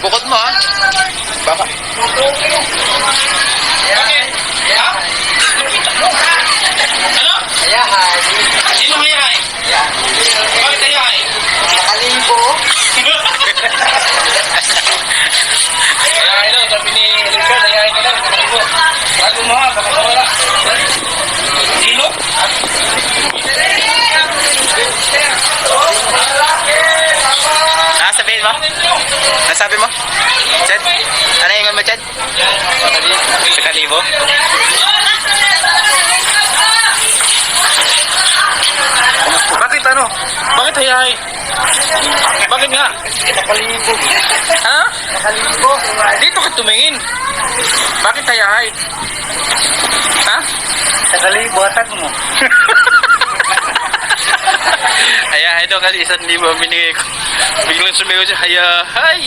Bukod mo, ha? Baka. Bakit? Ha? Ano? Ayahay. Sino mayahay? Bakit ayahay? Nakalibo. Ayahay daw, sabi ni Luzon, ayahay ka daw, nakalibo. Bago mo ha, baka mawala. Sino? Sabihin mo? Nasabi mo? Chad? Ano yung mo, Chad? Sa kalibo? Bakit ano? Bakit hayahay? Bakit nga? Nakalibo. Ha? Nakalibo. Dito ka tumingin. Bakit hayahay? Ha? Nakalibo. Atag mo. Hayahay daw kasi 1,000 binigay ko. Biglang sumigaw siya, hayahay!